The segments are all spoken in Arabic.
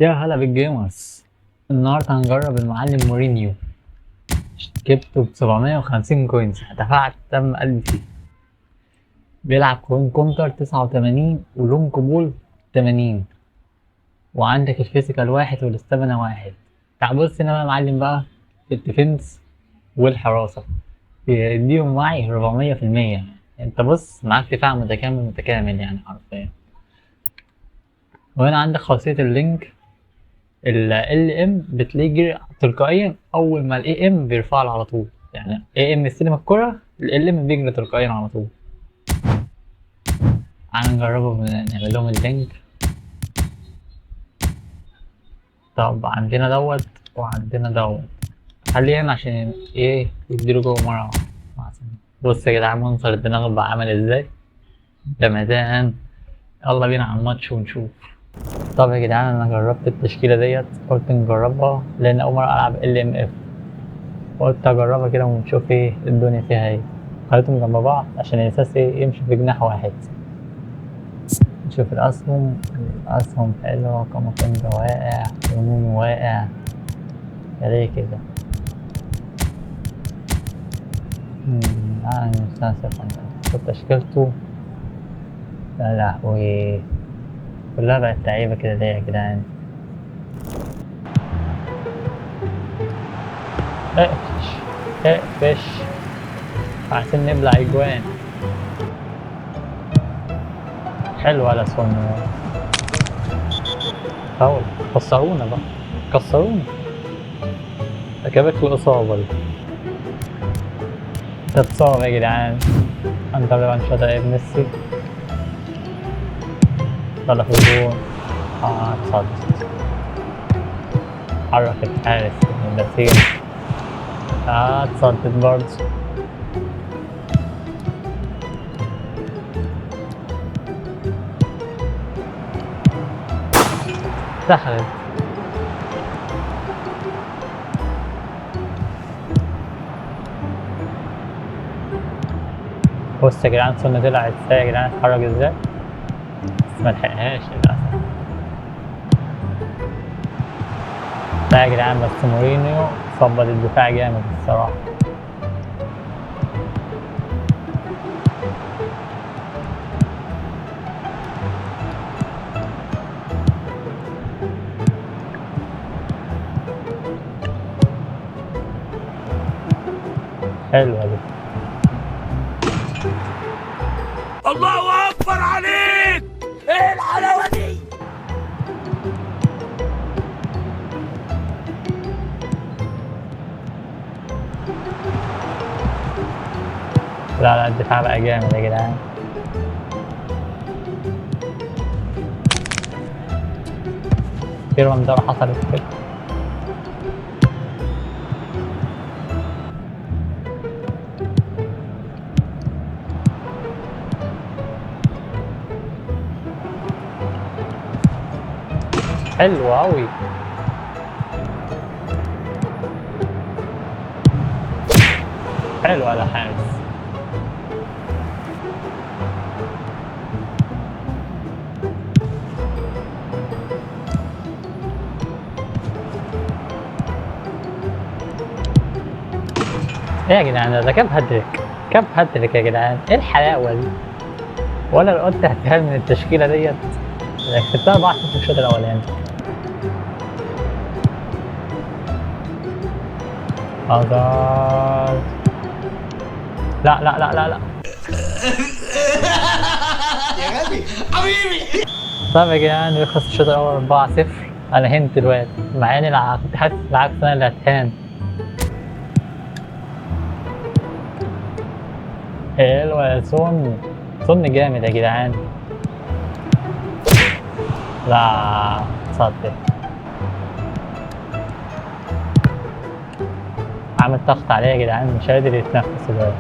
يا هلا بالجيمرز. النهارده هنجرب المعلم مورينيو. جبته ب750 كوينز، دفعت دم قلبي فيه. بيلعب كوين كونتر 89 ولون قبول 80، وعندك الفيزيكال واحد والاستامينا واحد. تعال بص هنا بقى يا معلم بقى، الديفنس والحراسة بيديهم وعي 400%. انت بص معاك دفاع متكامل متكامل يعني حرفيا. وهنا عندك خاصية اللينك. ال LM بتلاقيه جري تلقائيا اول ما ال AM بيرفع على طول، يعني AM يستلم الكرة ال LM بيجري تلقائيا على طول. تعالى نجربه، نعمل لهم اللينك. طب عندنا دوت وعندنا دوت، خلينا عشان ايه يديله جوه مرة واحدة. بص يا جدعان منظر الدماغ بقى عامل ازاي، جمدان. يلا بينا على الماتش ونشوف. طب يا جدعان انا جربت التشكيلة ديت، قلت نجربها لان اول مرة العب LMF، قلت اجربها كده ونشوف ايه الدنيا فيها ايه. خليتهم جنب بعض عشان الاساس ايه يمشي في جناح واحد. نشوف الاسهم حلوة، كامافينجا واقع ونونو واقع، يا ليه كده. يعني نستنسخ شوف تشكيلته. يا لهوي، كلها بقت لعيبة كده ليه يا جدعان. اقفش اقفش، عايزين نبلع اجوان. حلو على سون، فاول. كسرونا بقى، كسرونا. جابت له اصابة دي، تتصاب يا جدعان. انت ريفانش ده ميسي، طلع في الجون. اتصدت، حرك الحارس من البسيم. اتصدت برضه. دخلت. بص يا جدعان سنة طلعت ازاي يا جدعان، اتحرك ازاي، بس ملحقهاش للأسف. لا يا جدعان بس مورينيو ظبط الدفاع جامد الصراحة. حلوة دي. الله اكبر عليك، ايه الحلاوه دي. لا لا الدفاع بقى جامد يا جدعان. في رمضان حصلت كده. حلوة أوي. حلوة على حارس. ايه يا جدعان ده كام هاتريك، كام هاتريك يا جدعان، ايه الحلاوة دي. ولا لو قلت هتهال من التشكيلة ديت كسبتها 4-0 في الشوط الأولاني. هازارد. لا لا لا لا لا. يا غبي حبيبي. طب يا جدعان يخلص الشوط الأول 4-0. أنا هنت دلوقتي مع إني كنت حاسس بالعكس أنا اللي هتهان. حلو يا سون، سون جامد يا جدعان. لا صدق، عامل ضغط عليه يا جدعان مش قادر يتنفس دلوقتي.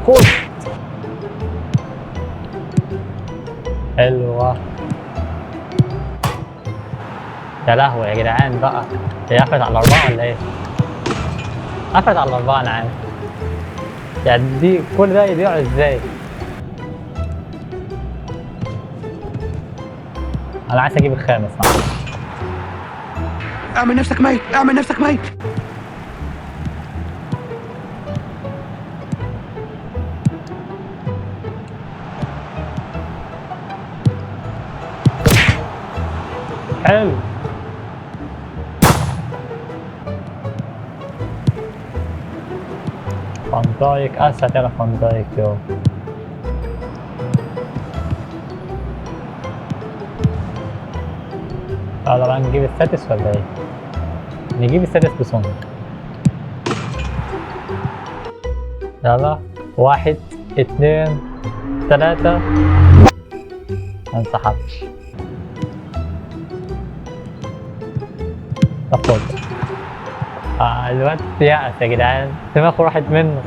كوت. حلوة. يا لهوي يا جدعان بقى، هي قفلت على الأربعة ولا إيه؟ قفلت على الأربعة أنا عارف. يعني دي كل ده يضيع ازاي؟ انا عايز اجيب الخامس معلش. اعمل نفسك ميت، اعمل نفسك ميت. حلو. فان دايك اسد يلا فان دايك يو. يلا بقى نجيب السادس ولا ايه؟ نجيب السادس بسون. يلا 1 2 3 منسحبش. طب خد. الواد يأس يا جدعان، دماغه راحت منه.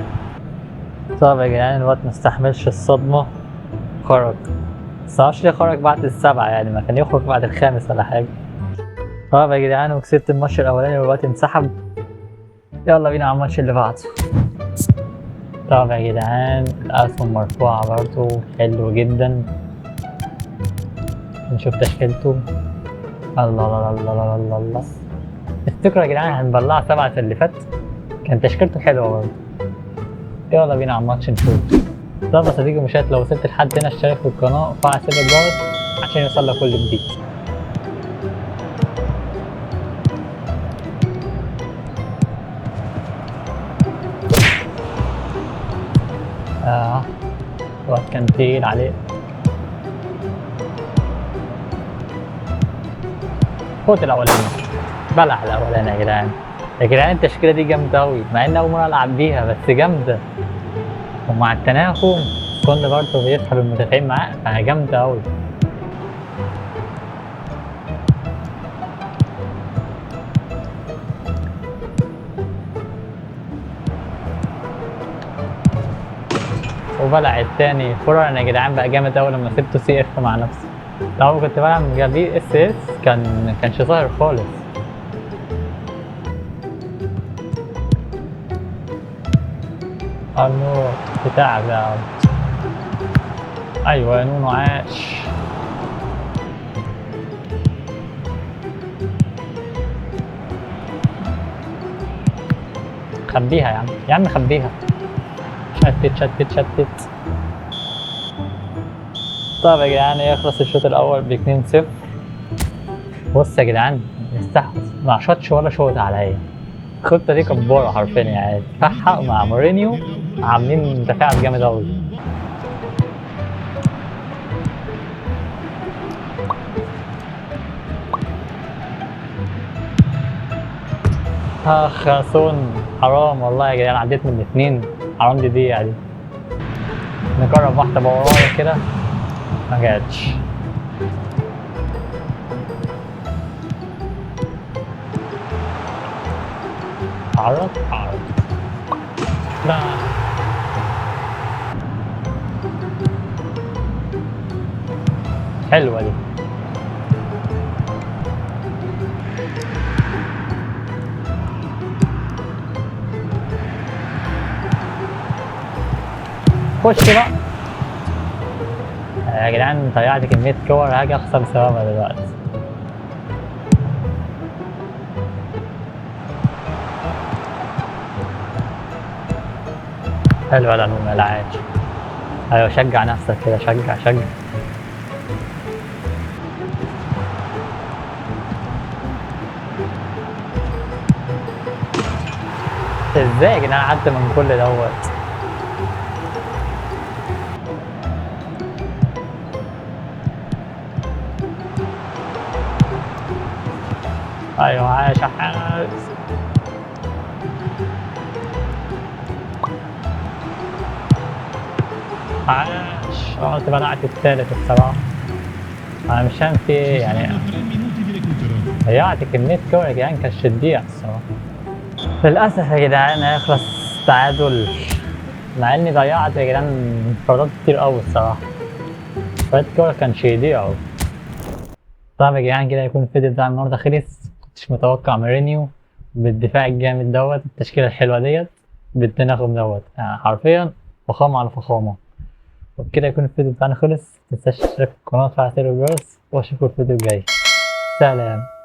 طب يا جدعان الواد مستحملش الصدمة، خرج. بس معرفش ليه خرج بعد السبعة، يعني ما كان يخرج بعد الخامس ولا حاجة. طب يا جدعان وكسبت الماتش الأولاني والوقت انسحب. يلا بينا على الماتش اللي بعده. طب يا جدعان الأسهم مرفوعة برضو، حلو جدا. نشوف تشكيلته. الله الله الله الله الله الله. تفتكروا يا جدعان هنبلع 7 اللي فات؟ كان تشكيلته حلوة برضه. يلا بينا على الماتش نشوف. طب يا صديقي مشاهد، لو وصلت لحد هنا اشترك في القناة وفعل زر الجرس عشان يوصلك كل جديد. الواد كان تقيل عليه. خد الأولاني. بلع الأولاني يا جدعان. يا جدعان التشكيلة دي جامدة أوي، مع إن أول مرة ألعب بيها بس جامدة. ومع التناغم كنا برضه بيسحب المدافعين معاه، فهي جامدة أوي. وبلع التاني فرن يا جدعان، بقى جامد أوي لما سبته سي اف مع نفسه. لو كنت بلعب من جنبيه اس اس كانش ظاهر خالص. النور بتاعك ده. ايوه يا نونو عاش. خبيها يا عم، يا عم خبيها. شتت شتت شتت. طب يا جدعان يخلص الشوط الاول ب 2-0. بص يا جدعان يستحوذ، ما شاطش ولا شوط عليا. الخطة دي كبارة حرفيا يعني. فتحها مع مورينيو عاملين تفاعل جامد أوي. يا سون حرام والله يا جدعان، عديت من الاتنين. حرام دي يعني. نجرب واحدة ورايا كده، ما جاتش. عرض لا. حلوة دي. خش بقى يا جدعان. ضيعت كمية كور هاجي اخسر بسببها دلوقتي. حلوة لا نوم العاج. ايوه شجع نفسك كده، شجع. ازاي يا جدعان عدى من كل دوت؟ ايوه عاش يا حارس. عاش. قلت بلعت الثالث الصراحة. انا مش فاهم في ايه يعني. ضيعت كمية كور يا جدعان كانت تضيع الصراحة. للأسف يا جدعان هيخلص تعادل، مع إني ضيعت يا جدعان انفرادات كتير أوي الصراحة. شوية كورة كانش يضيعوا. طب يا جدعان كده يكون الفيديو بتاع النهاردة خلص. مكنتش متوقع مورينيو بالدفاع الجامد دوت، التشكيلة الحلوة ديت. بالتناغم دوت يعني حرفيا فخامة على فخامة. وبكده يكون الفيديو بتاعنا خلص، متنساش تشترك في القناة وتفعل زر الجرس، واشوفكوا الفيديو الجاي. سلام.